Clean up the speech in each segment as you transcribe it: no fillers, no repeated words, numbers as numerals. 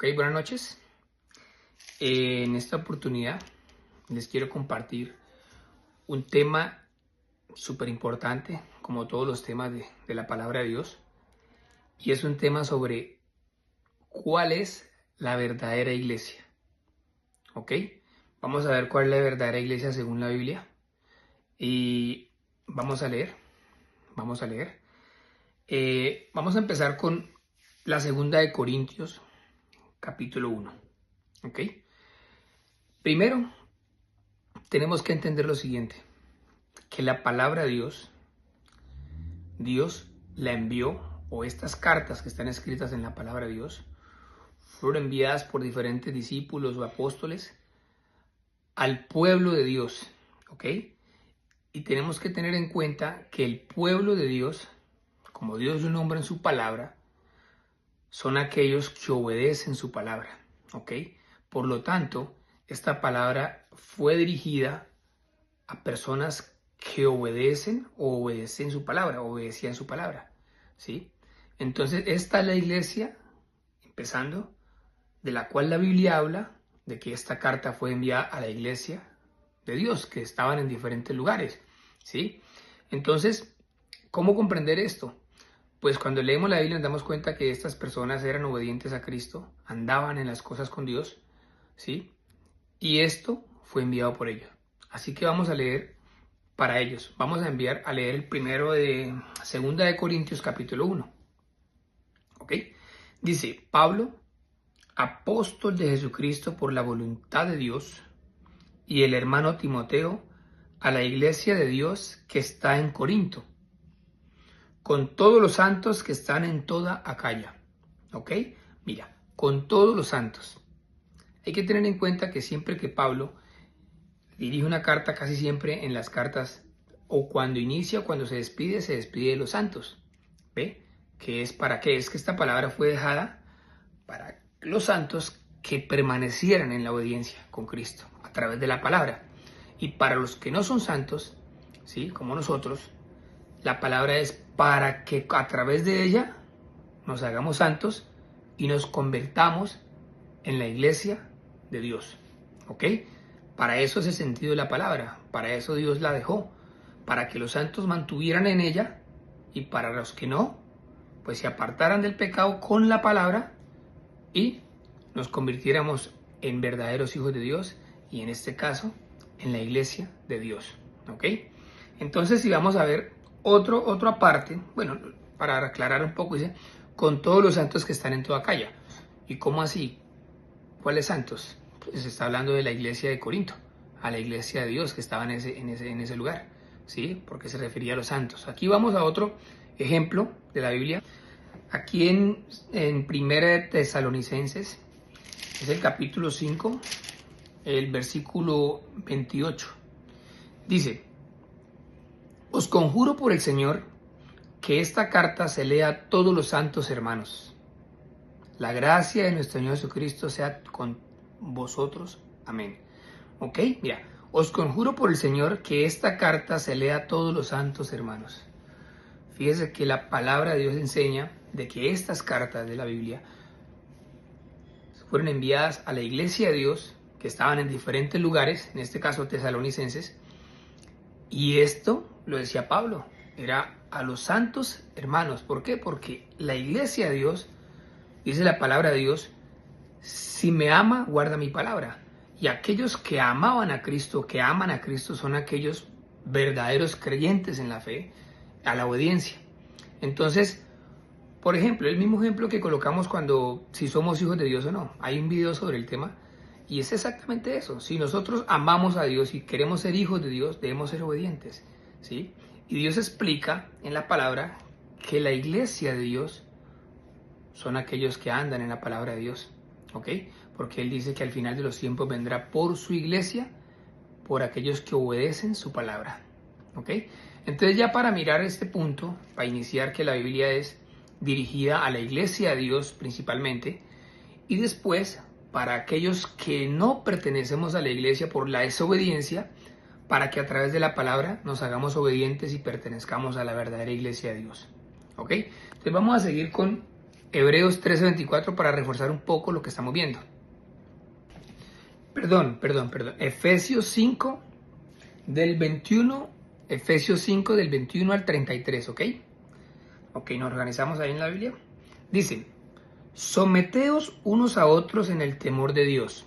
Ok, buenas noches. En esta oportunidad les quiero compartir un tema súper importante, como todos los temas de la palabra de Dios, y es un tema sobre cuál es la verdadera iglesia. Ok, vamos a ver cuál es la verdadera iglesia según la Biblia y vamos a leer. Vamos a empezar con la segunda de Corintios, capítulo 1. Ok, primero tenemos que entender lo siguiente, que la palabra de Dios la envió, o estas cartas que están escritas en la palabra de Dios, fueron enviadas por diferentes discípulos o apóstoles al pueblo de Dios, ¿ok? Y tenemos que tener en cuenta que el pueblo de Dios, como Dios lo nombra en su palabra, son aquellos que obedecen su palabra, ¿ok? Por lo tanto, esta palabra fue dirigida a personas que obedecen o obedecen su palabra, obedecían su palabra, ¿sí? Entonces, esta es la iglesia, empezando, de la cual la Biblia habla, de que esta carta fue enviada a la iglesia de Dios, que estaban en diferentes lugares, ¿sí? Entonces, ¿cómo comprender esto? Pues cuando leemos la Biblia nos damos cuenta que estas personas eran obedientes a Cristo, andaban en las cosas con Dios, ¿sí? Y esto fue enviado por ellos. Así que vamos a leer para ellos. Vamos a leer el primero de 2 Corintios capítulo 1. ¿Ok? Dice, Pablo, apóstol de Jesucristo por la voluntad de Dios, y el hermano Timoteo, a la iglesia de Dios que está en Corinto, con todos los santos que están en toda Acaya. ¿Ok? Mira, con todos los santos. Hay que tener en cuenta que siempre que Pablo dirige una carta, casi siempre en las cartas, o cuando inicia o cuando se despide de los santos. ¿Ve? ¿Qué es para qué? Es que esta palabra fue dejada para los santos que permanecieran en la obediencia con Cristo a través de la palabra. Y para los que no son santos, ¿sí? Como nosotros, la palabra es para que a través de ella nos hagamos santos y nos convertamos en la iglesia de Dios. ¿Ok? Para eso es el sentido de la palabra, para eso Dios la dejó, para que los santos mantuvieran en ella y para los que no, pues se apartaran del pecado con la palabra y nos convirtiéramos en verdaderos hijos de Dios y en este caso en la iglesia de Dios. ¿Ok? Entonces si vamos a ver otra parte, bueno, para aclarar un poco, dice, con todos los santos que están en toda Acaya. ¿Y cómo así? ¿Cuáles santos? Pues se está hablando de la iglesia de Corinto, a la iglesia de Dios que estaba en ese lugar, ¿sí? Porque se refería a los santos. Aquí vamos a otro ejemplo de la Biblia. Aquí en 1 Tesalonicenses, es el capítulo 5, el versículo 28. Dice, os conjuro por el Señor que esta carta se lea a todos los santos hermanos. La gracia de nuestro Señor Jesucristo sea con vosotros. Amén. ¿Ok? Mira, os conjuro por el Señor que esta carta se lea a todos los santos hermanos. Fíjese que la palabra de Dios enseña de que estas cartas de la Biblia fueron enviadas a la iglesia de Dios, que estaban en diferentes lugares, en este caso tesalonicenses, y esto, lo decía Pablo, era a los santos hermanos. ¿Por qué? Porque la iglesia de Dios, dice la palabra de Dios, si me ama, guarda mi palabra. Y aquellos que amaban a Cristo, que aman a Cristo, son aquellos verdaderos creyentes en la fe, a la obediencia. Entonces, por ejemplo, el mismo ejemplo que colocamos cuando si somos hijos de Dios o no. Hay un video sobre el tema y es exactamente eso. Si nosotros amamos a Dios y queremos ser hijos de Dios, debemos ser obedientes, ¿sí? Y Dios explica en la palabra que la iglesia de Dios son aquellos que andan en la palabra de Dios, ¿ok? Porque Él dice que al final de los tiempos vendrá por su iglesia, por aquellos que obedecen su palabra, ¿ok? Entonces ya para mirar este punto, para iniciar que la Biblia es dirigida a la iglesia de Dios principalmente, y después para aquellos que no pertenecemos a la iglesia por la desobediencia, para que a través de la palabra nos hagamos obedientes y pertenezcamos a la verdadera iglesia de Dios, ¿ok? Entonces vamos a seguir con Hebreos 13:24 para reforzar un poco lo que estamos viendo. Perdón. Efesios 5 del 21, Efesios 5 del 21 al 33, ¿ok? Ok, nos organizamos ahí en la Biblia. Dice, someteos unos a otros en el temor de Dios.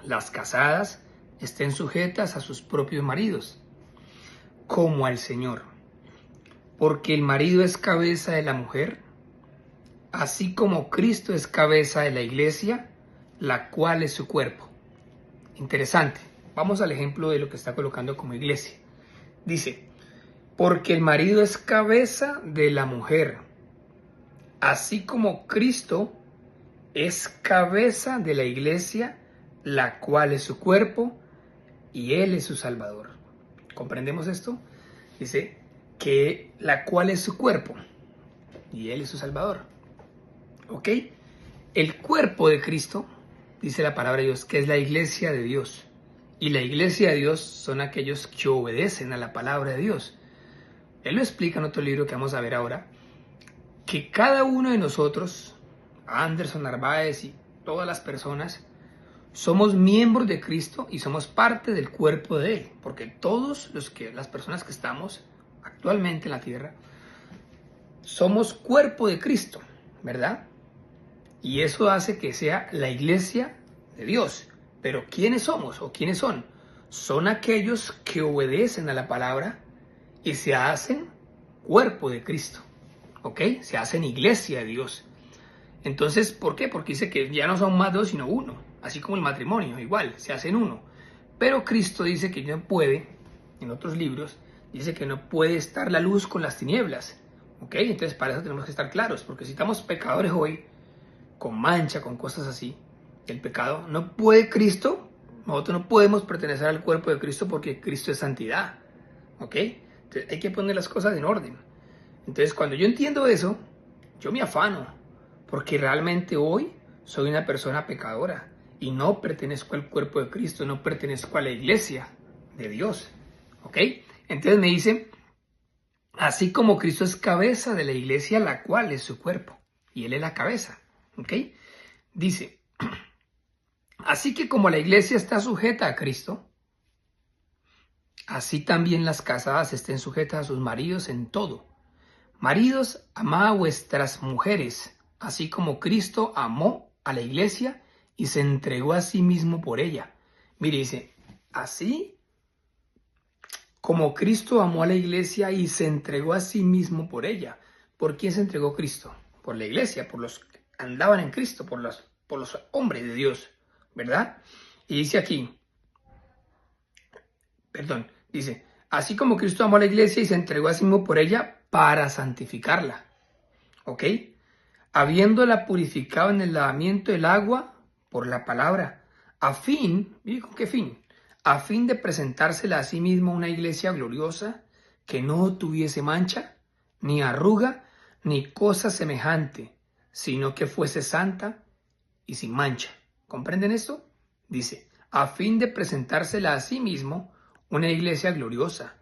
Las casadas estén sujetas a sus propios maridos, como al Señor. Porque el marido es cabeza de la mujer, así como Cristo es cabeza de la iglesia, la cual es su cuerpo. Interesante. Vamos al ejemplo de lo que está colocando como iglesia. Dice, porque el marido es cabeza de la mujer, así como Cristo es cabeza de la iglesia, la cual es su cuerpo, y Él es su Salvador. ¿Comprendemos esto? Dice que la cual es su cuerpo, y Él es su Salvador. ¿Ok? El cuerpo de Cristo, dice la palabra de Dios, que es la iglesia de Dios. Y la iglesia de Dios son aquellos que obedecen a la palabra de Dios. Él lo explica en otro libro que vamos a ver ahora, que cada uno de nosotros, Anderson Narváez y todas las personas, somos miembros de Cristo y somos parte del cuerpo de Él. Porque todos las personas que estamos actualmente en la tierra, somos cuerpo de Cristo, ¿verdad? Y eso hace que sea la iglesia de Dios. Pero ¿quiénes somos o quiénes son? Son aquellos que obedecen a la palabra y se hacen cuerpo de Cristo, ¿ok? Se hacen iglesia de Dios. Entonces, ¿por qué? Porque dice que ya no son más dos, sino uno. Así como el matrimonio, igual, se hacen uno. Pero Cristo dice que no puede, en otros libros, dice que no puede estar la luz con las tinieblas, ¿ok? Entonces, para eso tenemos que estar claros, porque si estamos pecadores hoy, con mancha, con cosas así, el pecado, no puede Cristo, nosotros no podemos pertenecer al cuerpo de Cristo porque Cristo es santidad, ¿ok? Entonces hay que poner las cosas en orden. Entonces cuando yo entiendo eso, yo me afano, porque realmente hoy soy una persona pecadora y no pertenezco al cuerpo de Cristo, no pertenezco a la iglesia de Dios, ¿ok? Entonces me dice, así como Cristo es cabeza de la iglesia, la cual es su cuerpo, y Él es la cabeza, ¿ok? Dice, así que como la iglesia está sujeta a Cristo, así también las casadas estén sujetas a sus maridos en todo. Maridos, amad a vuestras mujeres, así como Cristo amó a la iglesia y se entregó a sí mismo por ella. Mire, dice, así como Cristo amó a la iglesia y se entregó a sí mismo por ella. ¿Por quién se entregó Cristo? Por la iglesia, por los que andaban en Cristo, por los hombres de Dios, ¿verdad? Y dice aquí, dice, así como Cristo amó a la iglesia y se entregó a sí mismo por ella para santificarla, ¿ok? Habiéndola purificado en el lavamiento del agua por la palabra, a fin, ¿y con qué fin? A fin de presentársela a sí mismo una iglesia gloriosa, que no tuviese mancha, ni arruga, ni cosa semejante, sino que fuese santa y sin mancha. ¿Comprenden esto? Dice, a fin de presentársela a sí mismo una iglesia gloriosa,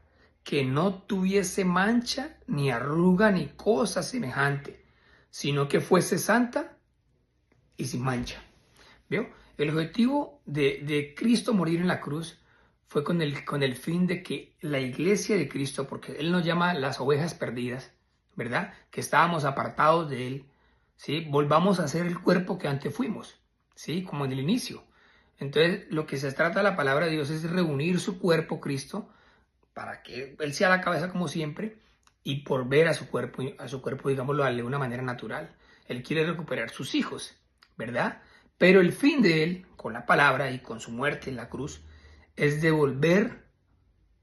que no tuviese mancha, ni arruga, ni cosa semejante, sino que fuese santa y sin mancha. ¿Vio? El objetivo de Cristo morir en la cruz fue con el fin de que la iglesia de Cristo, porque Él nos llama las ovejas perdidas, ¿verdad? Que estábamos apartados de Él, ¿sí? Volvamos a ser el cuerpo que antes fuimos, ¿sí? Como en el inicio. Entonces, lo que se trata de la palabra de Dios es reunir su cuerpo, Cristo, para que Él sea la cabeza como siempre y por ver a su cuerpo, digámoslo, de una manera natural. Él quiere recuperar sus hijos, ¿verdad? Pero el fin de Él, con la palabra y con su muerte en la cruz, es devolver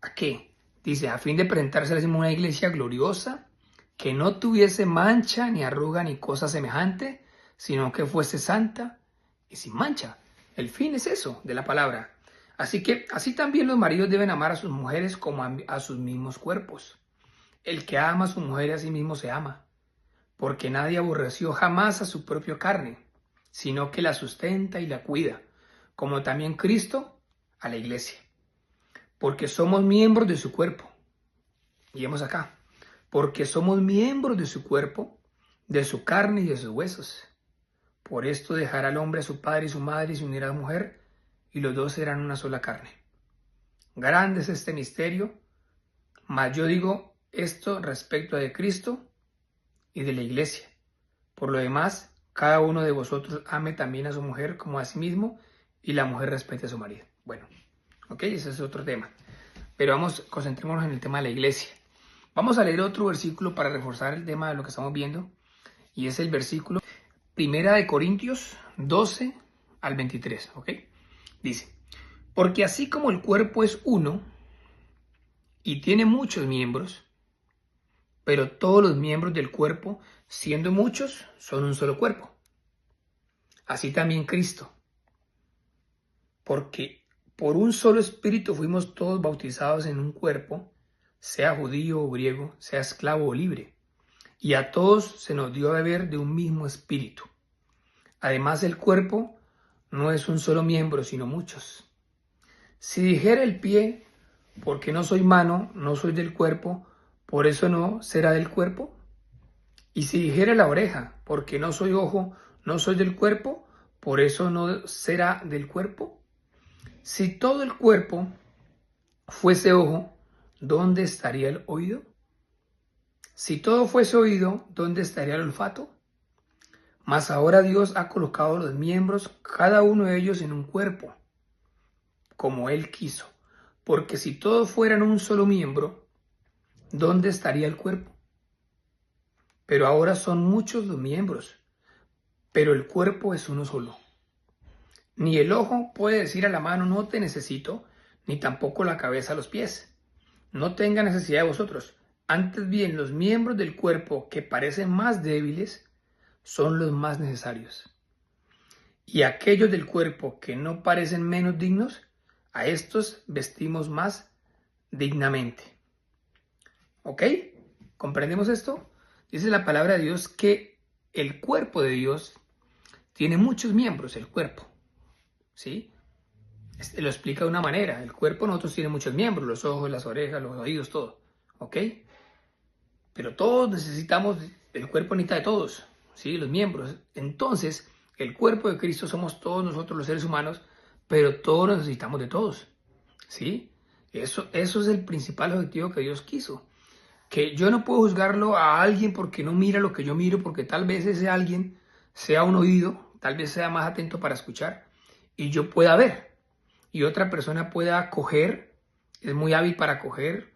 ¿a qué? Dice, a fin de presentarse a una iglesia gloriosa, que no tuviese mancha, ni arruga, ni cosa semejante, sino que fuese santa y sin mancha. El fin es eso, de la palabra. Así que, así también los maridos deben amar a sus mujeres como a sus mismos cuerpos. El que ama a su mujer a sí mismo se ama, porque nadie aborreció jamás a su propia carne, sino que la sustenta y la cuida, como también Cristo a la iglesia, porque somos miembros de su cuerpo. Y vemos acá, porque somos miembros de su cuerpo, de su carne y de sus huesos. Por esto dejará el hombre a su padre y su madre y se unirá a su mujer, y los dos serán una sola carne. Grande es este misterio, mas yo digo esto respecto de Cristo y de la iglesia. Por lo demás, cada uno de vosotros ame también a su mujer como a sí mismo, y la mujer respete a su marido. Bueno, ok, ese es otro tema. Pero concentrémonos en el tema de la iglesia. Vamos a leer otro versículo para reforzar el tema de lo que estamos viendo, y es el versículo 1 Corintios 12 al 23, ¿ok? Dice, porque así como el cuerpo es uno y tiene muchos miembros, pero todos los miembros del cuerpo, siendo muchos, son un solo cuerpo. Así también Cristo. Porque por un solo espíritu fuimos todos bautizados en un cuerpo, sea judío o griego, sea esclavo o libre. Y a todos se nos dio a beber de un mismo espíritu. Además, el cuerpo no es un solo miembro, sino muchos. Si dijera el pie, porque no soy mano, no soy del cuerpo, por eso no será del cuerpo. Y si dijera la oreja, porque no soy ojo, no soy del cuerpo, por eso no será del cuerpo. Si todo el cuerpo fuese ojo, ¿dónde estaría el oído? Si todo fuese oído, ¿dónde estaría el olfato? Mas ahora Dios ha colocado los miembros, cada uno de ellos en un cuerpo, como Él quiso. Porque si todos fueran un solo miembro, ¿dónde estaría el cuerpo? Pero ahora son muchos los miembros, pero el cuerpo es uno solo. Ni el ojo puede decir a la mano, no te necesito, ni tampoco la cabeza a los pies. No tenga necesidad de vosotros. Antes bien, los miembros del cuerpo que parecen más débiles son los más necesarios. Y aquellos del cuerpo que no parecen menos dignos, a estos vestimos más dignamente. ¿Ok? ¿Comprendemos esto? Dice la palabra de Dios que el cuerpo de Dios tiene muchos miembros, el cuerpo. ¿Sí? Lo explica de una manera. El cuerpo de nosotros tiene muchos miembros, los ojos, las orejas, los oídos, todo. ¿Ok? Pero todos necesitamos, el cuerpo necesita de todos, ¿sí? Los miembros. Entonces, el cuerpo de Cristo somos todos nosotros los seres humanos, pero todos necesitamos de todos, ¿sí? Eso es el principal objetivo que Dios quiso. Que yo no puedo juzgarlo a alguien porque no mira lo que yo miro, porque tal vez ese alguien sea un oído, tal vez sea más atento para escuchar, y yo pueda ver, y otra persona pueda coger, es muy hábil para coger,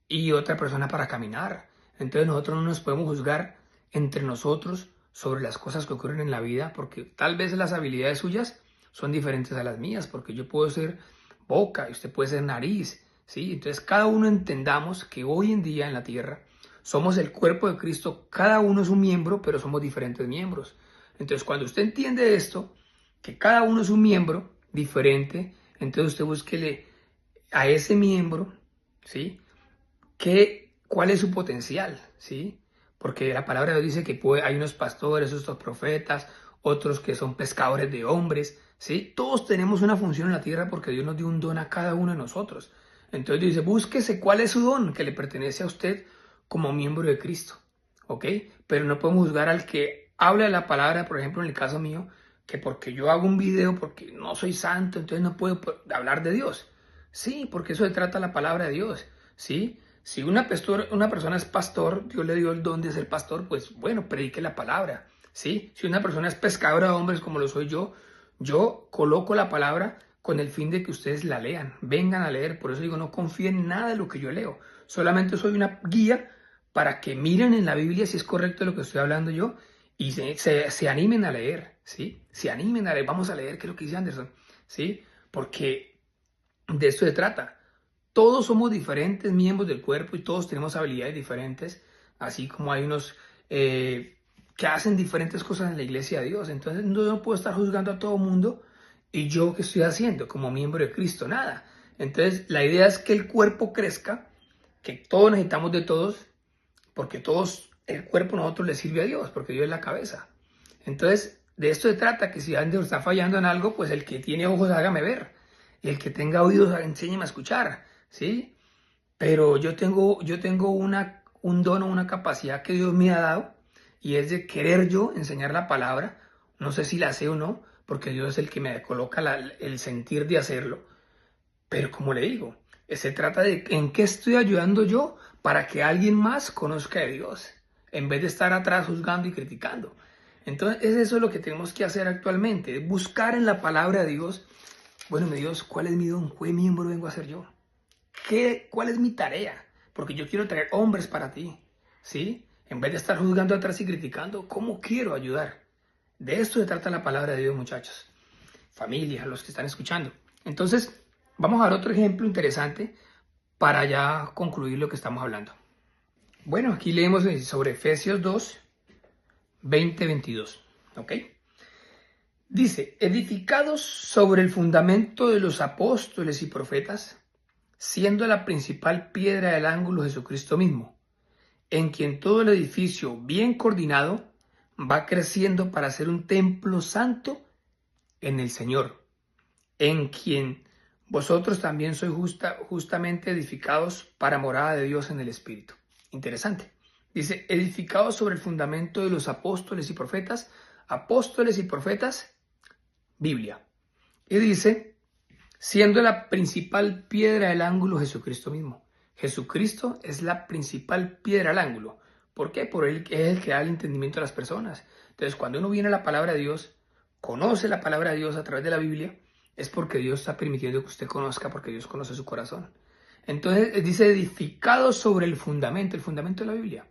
y otra persona para caminar. Entonces nosotros no nos podemos juzgar entre nosotros sobre las cosas que ocurren en la vida, porque tal vez las habilidades suyas son diferentes a las mías, porque yo puedo ser boca y usted puede ser nariz, ¿sí? Entonces cada uno entendamos que hoy en día en la tierra somos el cuerpo de Cristo, cada uno es un miembro, pero somos diferentes miembros. Entonces cuando usted entiende esto, que cada uno es un miembro diferente, entonces usted búsquele a ese miembro, ¿sí? ¿Cuál es su potencial? ¿Sí? Porque la palabra de Dios dice que hay unos pastores, otros profetas, otros que son pescadores de hombres, ¿sí? Todos tenemos una función en la tierra porque Dios nos dio un don a cada uno de nosotros. Entonces dice, búsquese cuál es su don que le pertenece a usted como miembro de Cristo, ¿ok? Pero no podemos juzgar al que habla de la palabra, por ejemplo, en el caso mío, que porque yo hago un video, porque no soy santo, entonces no puedo hablar de Dios. Sí, porque eso se trata la palabra de Dios, ¿sí? Si una persona es pastor, Dios le dio el don de ser pastor, pues bueno, predique la palabra, ¿sí? Si una persona es pescadora de hombres como lo soy yo coloco la palabra con el fin de que ustedes la lean, vengan a leer. Por eso digo, no confíen en nada de lo que yo leo. Solamente soy una guía para que miren en la Biblia si es correcto lo que estoy hablando yo y se animen a leer, ¿sí? Se animen a leer. Vamos a leer qué es lo que dice Anderson, ¿sí? Porque de eso se trata. Todos somos diferentes miembros del cuerpo y todos tenemos habilidades diferentes, así como hay unos que hacen diferentes cosas en la iglesia de Dios. Entonces no puedo estar juzgando a todo el mundo y yo qué estoy haciendo como miembro de Cristo, nada. Entonces la idea es que el cuerpo crezca, que todos necesitamos de todos, porque todos, el cuerpo a nosotros le sirve a Dios, porque Dios es la cabeza. Entonces de esto se trata, que si alguien está fallando en algo, pues el que tiene ojos hágame ver, y el que tenga oídos enséñeme a escuchar. ¿Sí? Pero yo tengo un don o una capacidad que Dios me ha dado, y es de querer yo enseñar la palabra. No sé si la sé o no, porque Dios es el que me coloca el sentir de hacerlo. Pero como le digo, se trata de en qué estoy ayudando yo para que alguien más conozca de Dios, en vez de estar atrás juzgando y criticando. Entonces, eso es lo que tenemos que hacer actualmente, buscar en la palabra de Dios. Bueno, mi Dios, ¿cuál es mi don? ¿Qué miembro vengo a ser yo? ¿Cuál es mi tarea? Porque yo quiero traer hombres para ti, ¿sí? En vez de estar juzgando atrás y criticando, ¿cómo quiero ayudar? De esto se trata la palabra de Dios, muchachos. Familia, los que están escuchando. Entonces, vamos a dar otro ejemplo interesante para ya concluir lo que estamos hablando. Bueno, aquí leemos sobre Efesios 2, 20-22, ¿ok? Dice, edificados sobre el fundamento de los apóstoles y profetas, siendo la principal piedra del ángulo Jesucristo mismo, en quien todo el edificio bien coordinado va creciendo para ser un templo santo en el Señor, en quien vosotros también sois justamente edificados para morada de Dios en el Espíritu. Interesante. Dice, edificados sobre el fundamento de los apóstoles y profetas, Biblia. Y dice, siendo la principal piedra del ángulo Jesucristo mismo. Jesucristo es la principal piedra del ángulo. ¿Por qué? Por él es el que da el entendimiento a las personas. Entonces, cuando uno viene a la palabra de Dios, conoce la palabra de Dios a través de la Biblia, es porque Dios está permitiendo que usted conozca, porque Dios conoce su corazón. Entonces, dice edificado sobre el fundamento de la Biblia.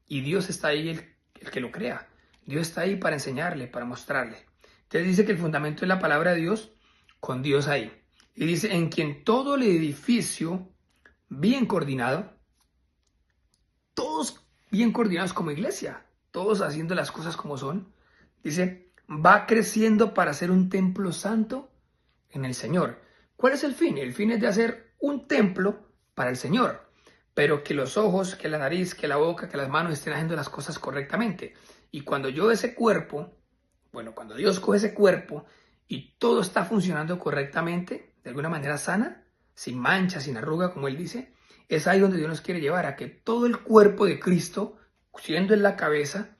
Y Dios está ahí, el que lo crea. Dios está ahí para enseñarle, para mostrarle. Entonces dice que el fundamento es la palabra de Dios, con Dios ahí. Y dice, en quien todo el edificio bien coordinado, todos bien coordinados como iglesia, todos haciendo las cosas como son, dice, va creciendo para ser un templo santo en el Señor. ¿Cuál es el fin? El fin es de hacer un templo para el Señor, pero que los ojos, que la nariz, que la boca, que las manos estén haciendo las cosas correctamente. Y cuando yo ese cuerpo, cuando Dios coge ese cuerpo y todo está funcionando correctamente, de alguna manera sana, sin mancha, sin arruga, como Él dice, es ahí donde Dios nos quiere llevar, a que todo el cuerpo de Cristo, siendo en la cabeza,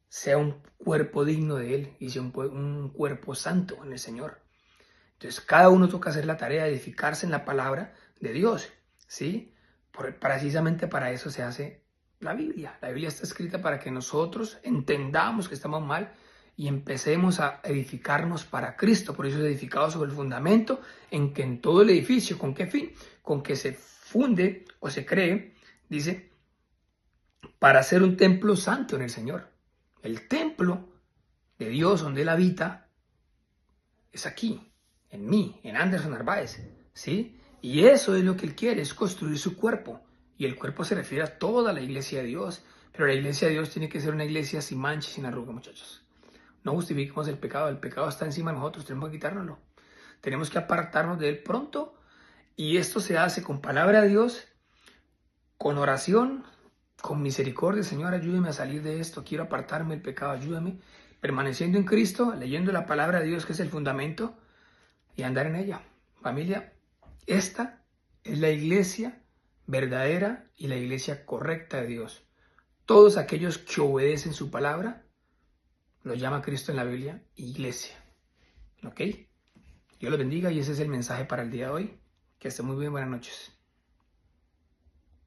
sea un cuerpo digno de Él y sea un cuerpo santo en el Señor. Entonces, cada uno toca hacer la tarea de edificarse en la palabra de Dios, ¿sí? Precisamente para eso se hace la Biblia. La Biblia está escrita para que nosotros entendamos que estamos mal y empecemos a edificarnos para Cristo. Por eso es edificado sobre el fundamento en que en todo el edificio, ¿con qué fin? Con que se funde o se cree, dice, para hacer un templo santo en el Señor. El templo de Dios donde Él habita es aquí, en mí, en Anderson Narváez, ¿sí? Y eso es lo que Él quiere, es construir su cuerpo. Y el cuerpo se refiere a toda la iglesia de Dios. Pero la iglesia de Dios tiene que ser una iglesia sin mancha y sin arruga, muchachos. No justifiquemos el pecado está encima de nosotros, tenemos que quitárnoslo. Tenemos que apartarnos de él pronto. Y esto se hace con palabra de Dios, con oración, con misericordia. Señor, ayúdame a salir de esto, quiero apartarme del pecado, ayúdame. Permaneciendo en Cristo, leyendo la palabra de Dios, que es el fundamento, y andar en ella. Familia, esta es la iglesia verdadera y la iglesia correcta de Dios. Todos aquellos que obedecen su palabra, lo llama Cristo en la Biblia iglesia. ¿Ok? Dios los bendiga y ese es el mensaje para el día de hoy. Que estén muy bien, buenas noches.